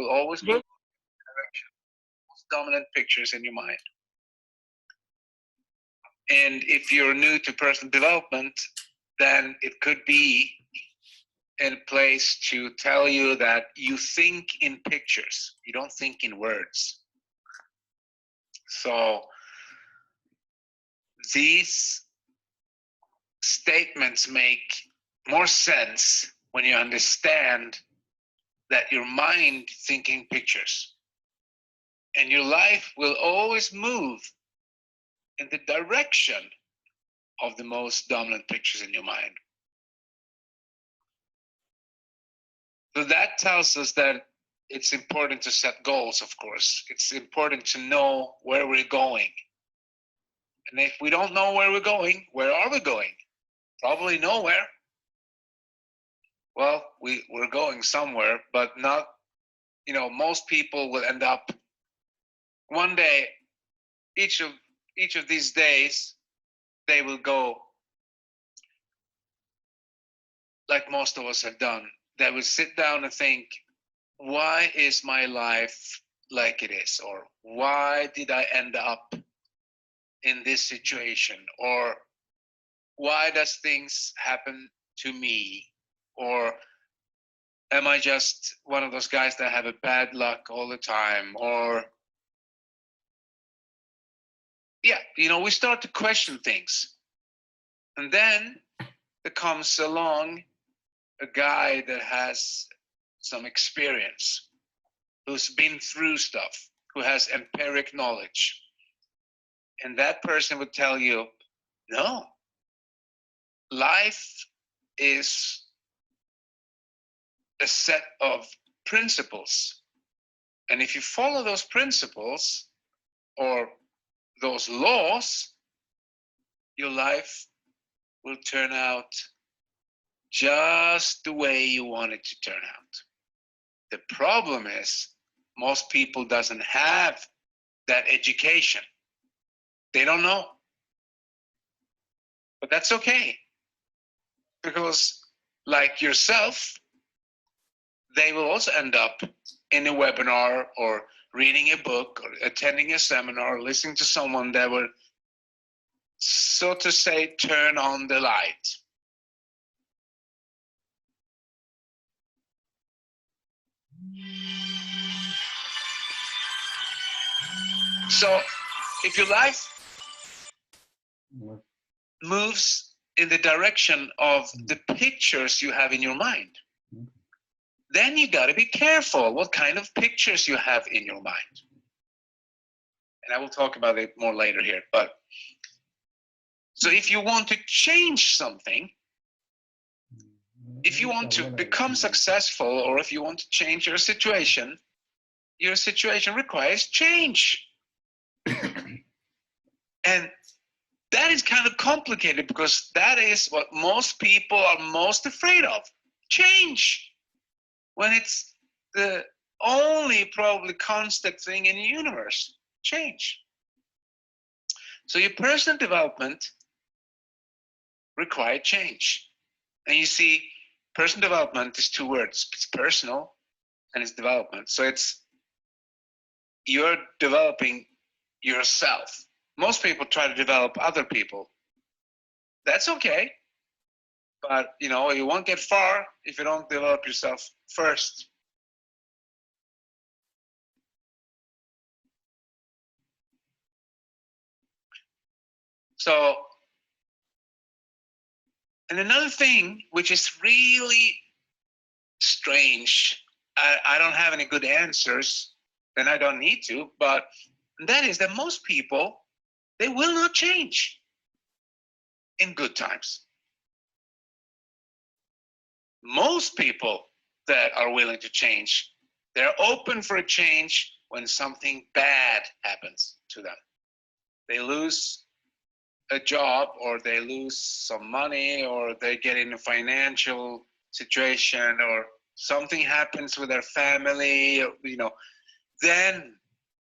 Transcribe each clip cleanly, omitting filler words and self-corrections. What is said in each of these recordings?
will always move in the direction of most dominant pictures in your mind. And if you're new to personal development, then it could be a place to tell you that you think in pictures, you don't think in words. So these statements make more sense when you understand that your mind thinking pictures, and your life will always move in the direction of the most dominant pictures in your mind. So that tells us that it's important to set goals, of course. It's important to know where we're going. And if we don't know where we're going, where are we going? Probably nowhere. Well, we're going somewhere, but not, most people will end up one day, each of these days, they will go like most of us have done. They will sit down and think, why is my life like it is? Or why did I end up in this situation? Or why does things happen to me? Or am I just one of those guys that have a bad luck all the time? Or, we start to question things. And then there comes along a guy that has some experience, who's been through stuff, who has empiric knowledge. And that person would tell you, no, life is a set of principles. And if you follow those principles or those laws, your life will turn out just the way you want it to turn out. The problem is most people doesn't have that education. They don't know. But that's okay. Because like yourself, they will also end up in a webinar or reading a book or attending a seminar or listening to someone that will, so to say, turn on the light. So if your life moves in the direction of the pictures you have in your mind, then you got to be careful what kind of pictures you have in your mind. And I will talk about it more later here. But so if you want to change something, if you want to become successful, or if you want to change your situation requires change. And that is kind of complicated because that is what most people are most afraid of, change. When it's the only probably constant thing in the universe, change. So your personal development requires change. And you see, personal development is two words. It's personal and it's development. So you're developing yourself. Most people try to develop other people. That's okay. But, you won't get far if you don't develop yourself first. So, and another thing which is really strange, I don't have any good answers, and I don't need to, but that is that most people, they will not change in good times. Most people that are willing to change, they're open for a change when something bad happens to them. They lose a job, or they lose some money, or they get in a financial situation, or something happens with their family, then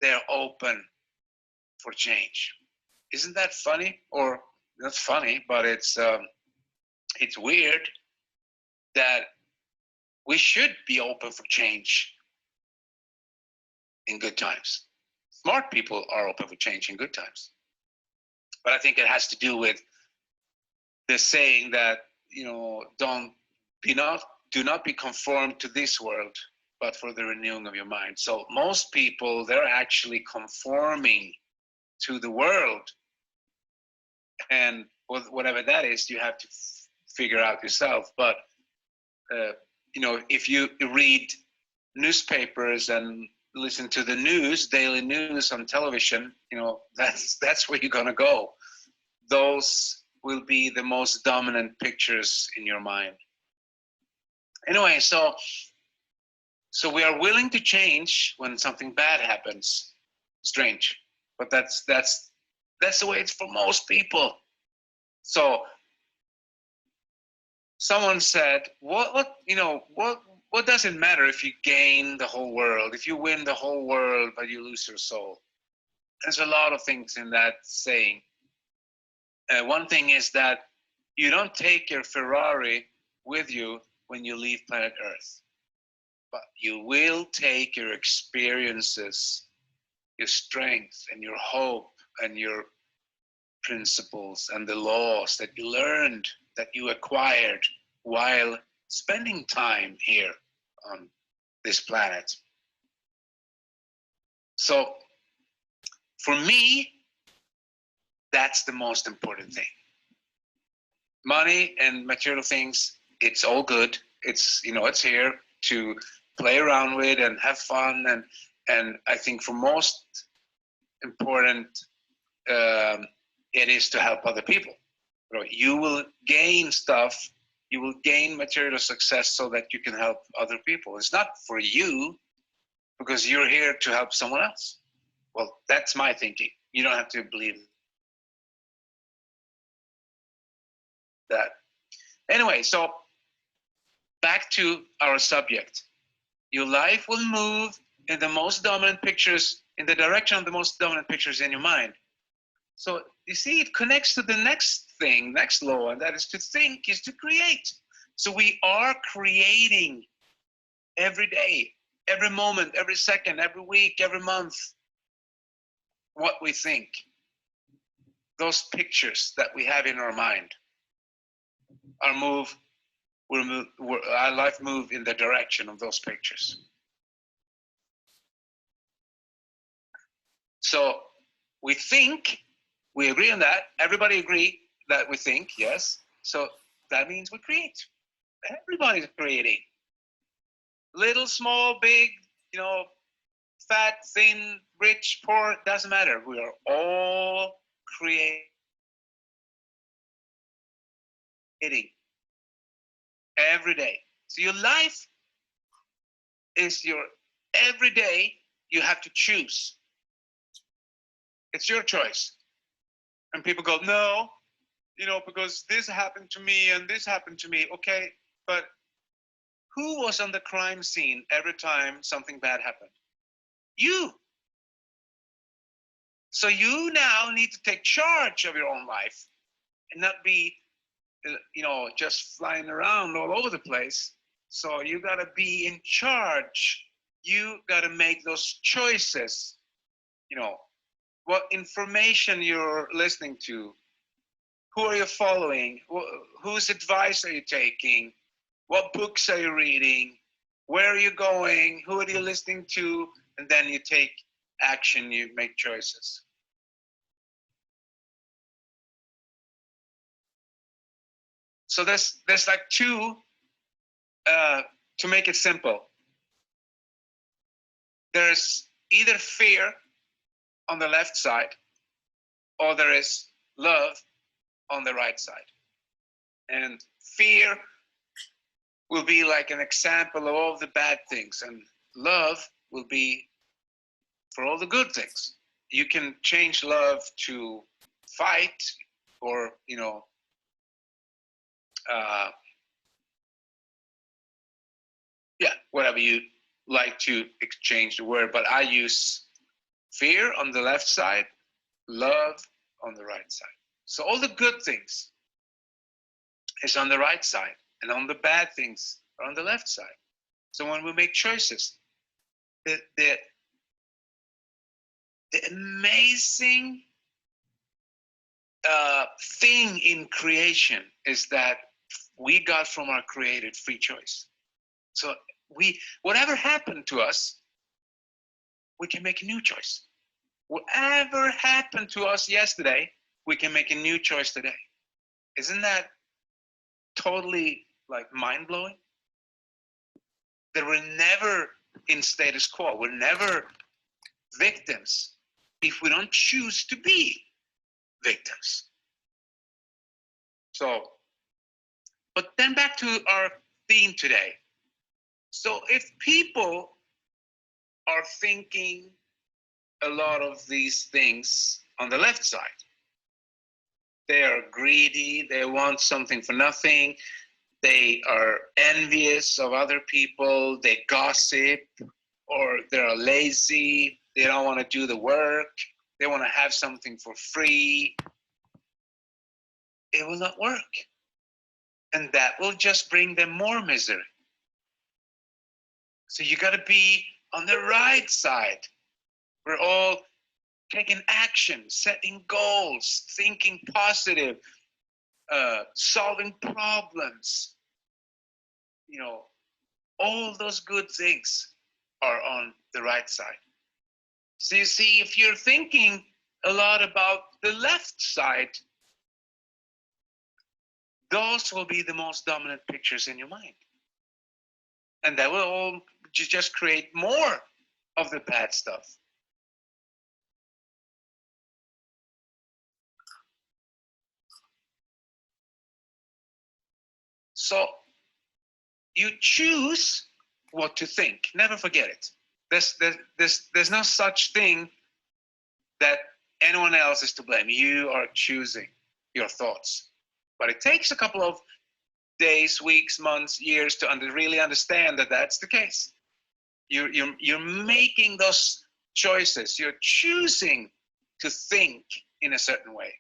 they're open for change. Isn't that funny? Or not funny, but it's weird that we should be open for change. in good times. Smart people are open for change in good times. But I think it has to do with the saying that, do not be conformed to this world, but for the renewing of your mind. So most people, they're actually conforming to the world, and whatever that is, you have to figure out yourself. But if you read newspapers and listen to the news, daily news on television, that's where you're gonna go. Those will be the most dominant pictures in your mind. Anyway, so we are willing to change when something bad happens. Strange, but that's the way it's for most people. So someone said, what does it matter if you gain the whole world, if you win the whole world but you lose your soul? There's a lot of things in that saying. One thing is that you don't take your Ferrari with you when you leave planet Earth, but you will take your experiences, your strength and your hope and your principles and the laws that you learned, that you acquired while spending time here on this planet. So for me, that's the most important thing. Money and material things, it's all good. It's here to play around with and have fun, and I think for most important, it is to help other people. You will gain stuff, you will gain material success so that you can help other people. It's not for you, because you're here to help someone else. Well, that's my thinking. You don't have to believe that. Anyway, so back to our subject. Your life will move in the most dominant pictures, in the direction of the most dominant pictures in your mind. So you see, it connects to the next thing, next law, and that is to think is to create. So we are creating every day, every moment, every second, every week, every month, what we think. Those pictures that we have in our mind, our life move in the direction of those pictures. So we think, we agree on that. Everybody agree that we think, yes. So that means we create. Everybody's creating. Little, small, big, fat, thin, rich, poor, doesn't matter. We are all creating every day. So your life is your every day. You have to choose. It's your choice. And people go, no, because this happened to me and this happened to me. Okay, but who was on the crime scene every time something bad happened? You. So you now need to take charge of your own life and not be, just flying around all over the place. So you got to be in charge. You got to make those choices. What information you're listening to, who are you following, whose advice are you taking, what books are you reading, where are you going, who are you listening to, and then you take action, you make choices. So there's like two, to make it simple. There's either fear on the left side, or there is love on the right side. And fear will be like an example of all the bad things, and love will be for all the good things. You can change love to fight, or whatever you like to exchange the word, but I use fear on the left side, love on the right side. So all the good things is on the right side, and all the bad things are on the left side. So when we make choices, the the amazing thing in creation is that we got from our Creator free choice. So whatever happened to us, we can make a new choice. Whatever happened to us yesterday, we can make a new choice today. Isn't that totally like mind-blowing? That we're never in status quo. We're never victims if we don't choose to be victims. So, but then back to our theme today. So if people are thinking a lot of these things on the left side, they are greedy, they want something for nothing, they are envious of other people, they gossip, or they're lazy, they don't want to do the work, they want to have something for free, it will not work. And that will just bring them more misery. So you got to be on the right side. We're all taking action, setting goals, thinking positive, solving problems. You know, all those good things are on the right side. So you see, if you're thinking a lot about the left side, those will be the most dominant pictures in your mind. And that will all just create more of the bad stuff. So you choose what to think. Never forget it. There's no such thing that anyone else is to blame. You are choosing your thoughts. But it takes a couple of days, weeks, months, years to really understand that that's the case. You're making those choices. You're choosing to think in a certain way.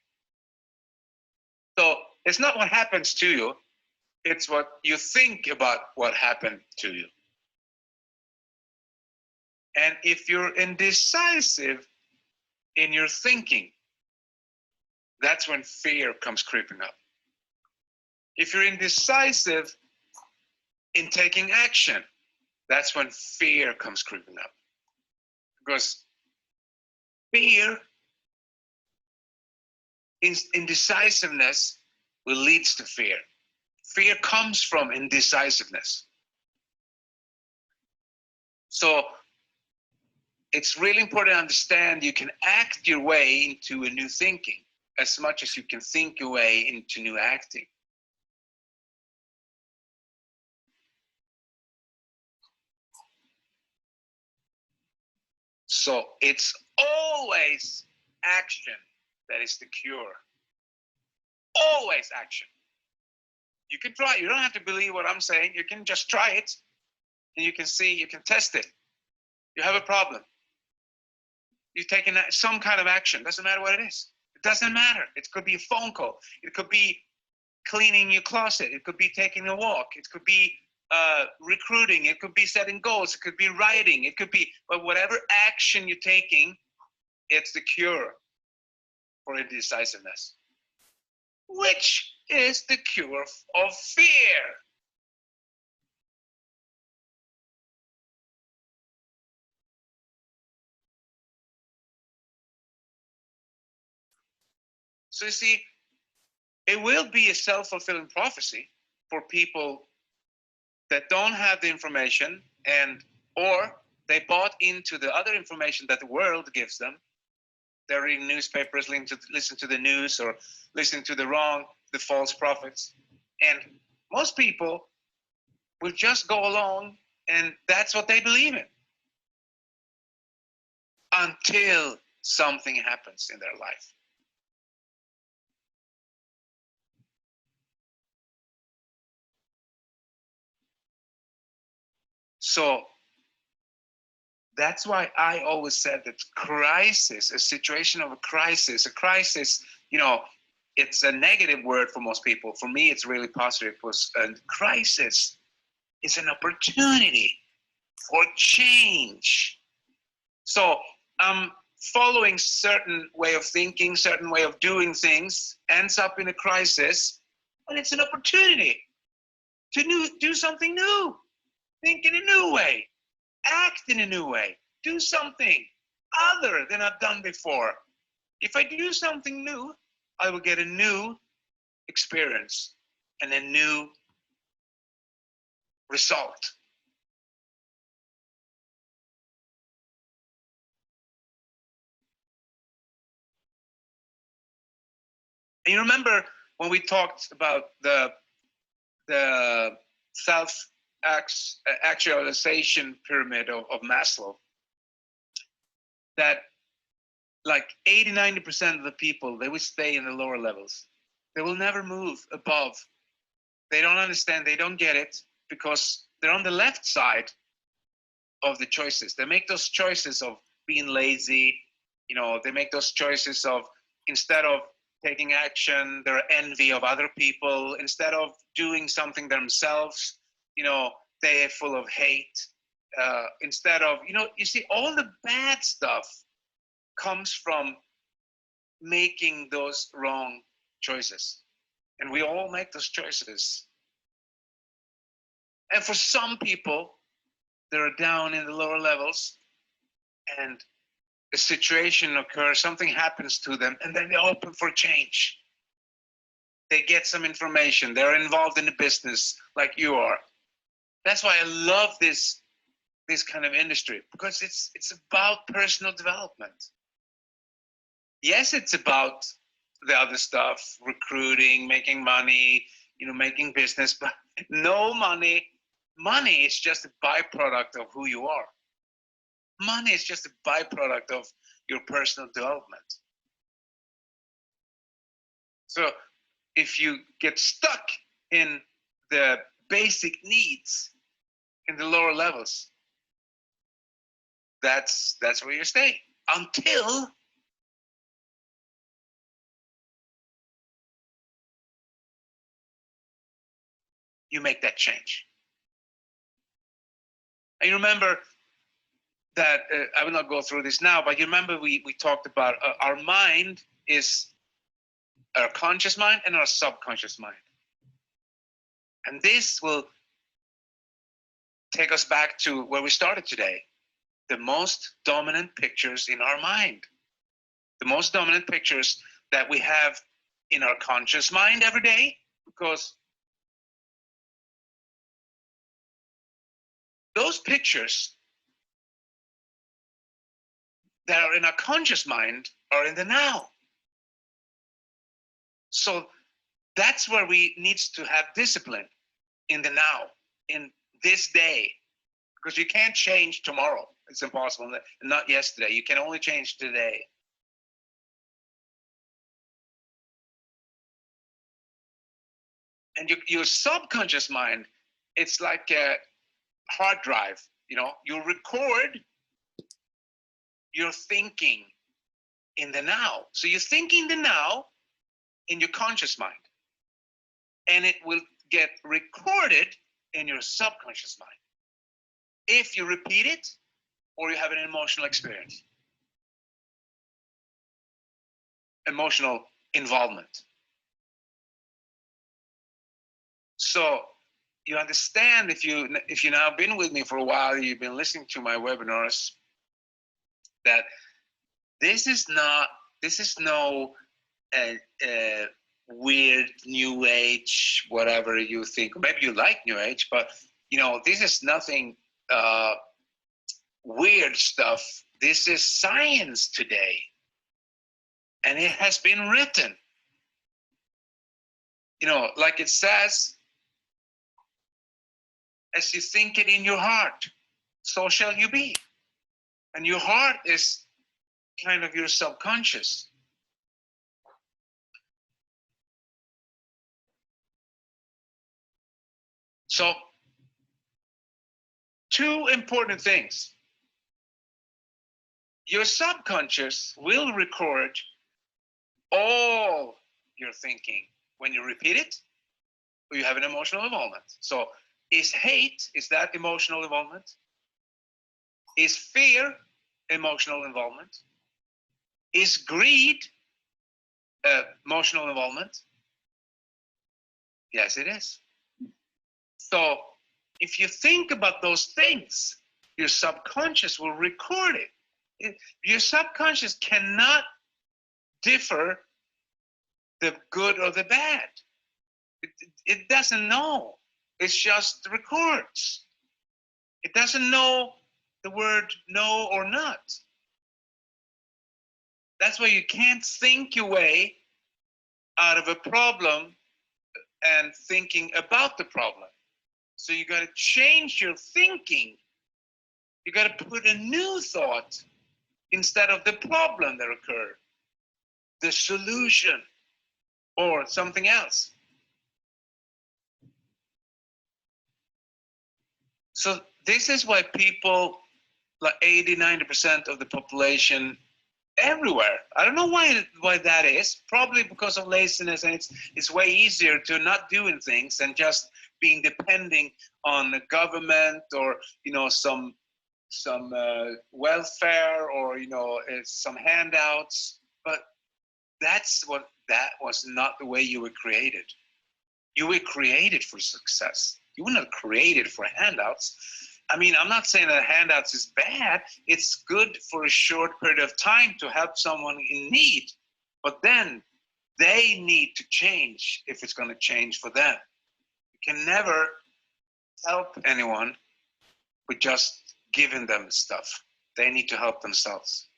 So it's not what happens to you, it's what you think about what happened to you. And if you're indecisive in your thinking, that's when fear comes creeping up. If you're indecisive in taking action, that's when fear comes creeping up. Because fear, indecisiveness will lead to fear. Fear comes from indecisiveness. So it's really important to understand you can act your way into a new thinking as much as you can think your way into new acting. So it's always action that is the cure. Always action. You can try, you don't have to believe what I'm saying, you can just try it and you can see, you can test it. You have a problem. You've taken some kind of action, doesn't matter what it is. It doesn't matter. It could be a phone call. It could be cleaning your closet. It could be taking a walk. It could be recruiting. It could be setting goals. It could be writing. It could be, but whatever action you're taking, it's the cure for indecisiveness, which is the cure of fear. So you see, it will be a self-fulfilling prophecy for people that don't have the information or they bought into the other information that the world gives them. They're reading newspapers, listen to the news, or listening to the false prophets. And most people will just go along and that's what they believe in until something happens in their life. So that's why I always said that crisis, a situation of a crisis, you know, it's a negative word for most people. For me, it's really positive. A crisis is an opportunity for change. So following certain way of thinking, certain way of doing things, ends up in a crisis, and it's an opportunity to do something new, think in a new way, act in a new way, do something other than I've done before. If I do something new, I will get a new experience and a new result. And you remember when we talked about the self-actualization pyramid of Maslow, that like 80-90% of the people, they will stay in the lower levels. They will never move above. They don't understand, they don't get it, because they're on the left side of the choices. They make those choices of being lazy, you know, they make those choices of, instead of taking action, they're envy of other people. Instead of doing something themselves, you know, they're full of hate. Instead of, you know, you see, all the bad stuff comes from making those wrong choices. And we all make those choices. And for some people, they're down in the lower levels, and a situation occurs, something happens to them, and then they're open for change. They get some information, they're involved in the business like you are. That's why I love this kind of industry, because it's about personal development. Yes, it's about the other stuff, recruiting, making money, you know, making business, but no money. Money is just a byproduct of who you are. Money is just a byproduct of your personal development. So if you get stuck in the basic needs in the lower levels, that's where you stay until you make that change. And you remember that, I will not go through this now, but you remember we talked about our mind is our conscious mind and our subconscious mind. And this will take us back to where we started today. The most dominant pictures in our mind. The most dominant pictures that we have in our conscious mind every day, because those pictures that are in our conscious mind are in the now. So that's where we need to have discipline, in the now, in this day, because you can't change tomorrow. It's impossible. Not yesterday. You can only change today. And your subconscious mind, it's like a hard drive. You know, you record your thinking in the now. So you think in the now in your conscious mind, and it will get recorded in your subconscious mind if you repeat it or you have an emotional experience, emotional involvement. So you understand, if you now been with me for a while, you've been listening to my webinars, that this is no weird new age, whatever you think. Maybe you like new age, but you know, this is nothing weird stuff. This is science today, and it has been written. You know, like it says, as you think it in your heart, so shall you be. And your heart is kind of your subconscious. So, two important things. Your subconscious will record all your thinking when you repeat it, or you have an emotional involvement. So, is hate, is that emotional involvement? Is fear emotional involvement? Is greed emotional involvement? Yes, it is. So if you think about those things, your subconscious will record it. Your subconscious cannot differ the good or the bad. It doesn't know. It just records. It doesn't know the word no or not. That's why you can't think your way out of a problem and thinking about the problem. So you got to change your thinking. You got to put a new thought instead of the problem that occurred, the solution, or something else. So this is why people, like 80-90% of the population everywhere, I don't know why that is, probably because of laziness, and it's way easier to not doing things than just being depending on the government or some welfare or some handouts. But that was not the way you were created. You were created for success. You were not created for handouts. I mean, I'm not saying that handouts is bad. It's good for a short period of time to help someone in need. But then they need to change if it's going to change for them. You can never help anyone with just giving them stuff. They need to help themselves.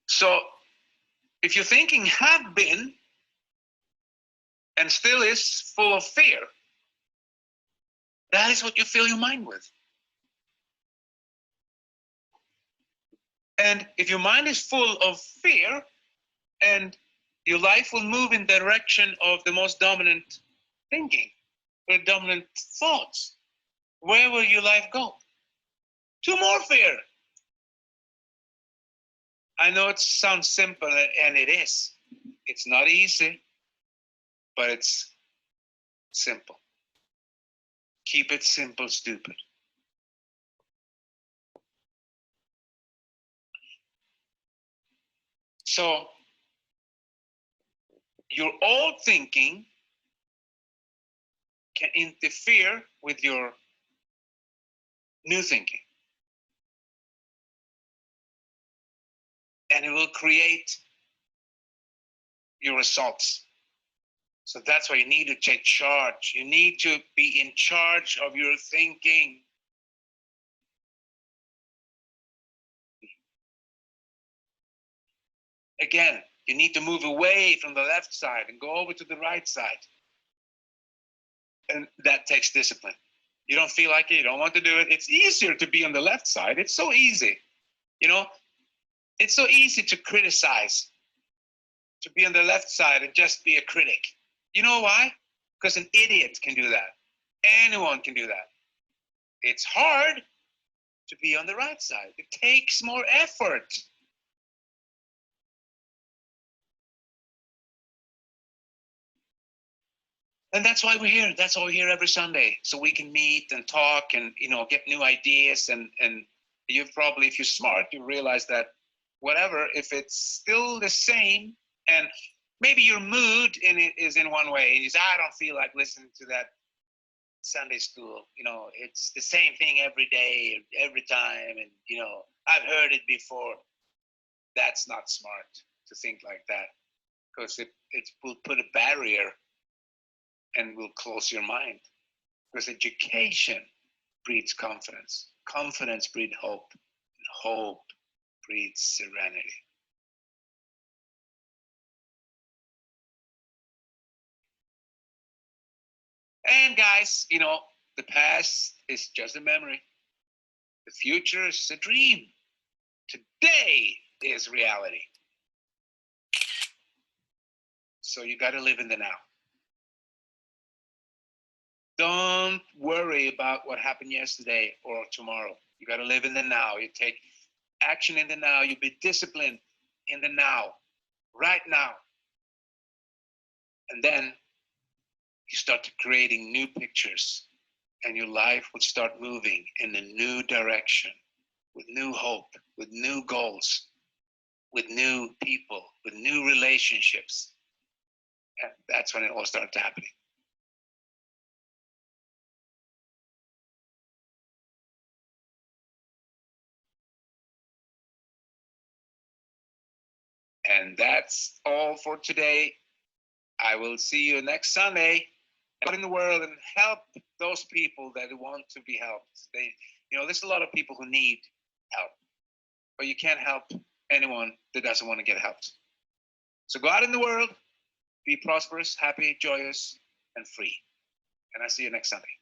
So if your thinking had been and still is full of fear, that is what you fill your mind with. And if your mind is full of fear, and your life will move in the direction of the most dominant thinking, or dominant thoughts, where will your life go? To more fear. I know it sounds simple, and it is. It's not easy, but it's simple. Keep it simple, stupid. So your old thinking can interfere with your new thinking. And it will create your results. So that's why you need to take charge. You need to be in charge of your thinking. Again, you need to move away from the left side and go over to the right side. And that takes discipline. You don't feel like it, you don't want to do it. It's easier to be on the left side. It's so easy. It's so easy to criticize, to be on the left side and just be a critic. You know why? Because an idiot can do that. Anyone can do that. It's hard to be on the right side. It takes more effort. And that's why we're here. That's why we're here every Sunday, so we can meet and talk and get new ideas. And you've probably, if you're smart, you realize that whatever, if it's still the same, and maybe your mood in it is in one way, and you say, I don't feel like listening to that Sunday school. It's the same thing every day, every time, and I've heard it before. That's not smart to think like that, because it will put a barrier and will close your mind. Because education breeds confidence. Confidence breeds hope. And hope breeds serenity. And guys, the past is just a memory. The future is a dream. Today is reality. So you got to live in the now. Don't worry about what happened yesterday or tomorrow. You got to live in the now. You take action in the now. You be disciplined in the now, right now. And then you start creating new pictures, and your life would start moving in a new direction, with new hope, with new goals, with new people, with new relationships. And that's when it all started happening. And that's all for today. I will see you next Sunday out in the world and help those people that want to be helped. There's a lot of people who need help, but you can't help anyone that doesn't want to get helped. So go out in the world, be prosperous, happy, joyous, and free. And I'll see you next Sunday.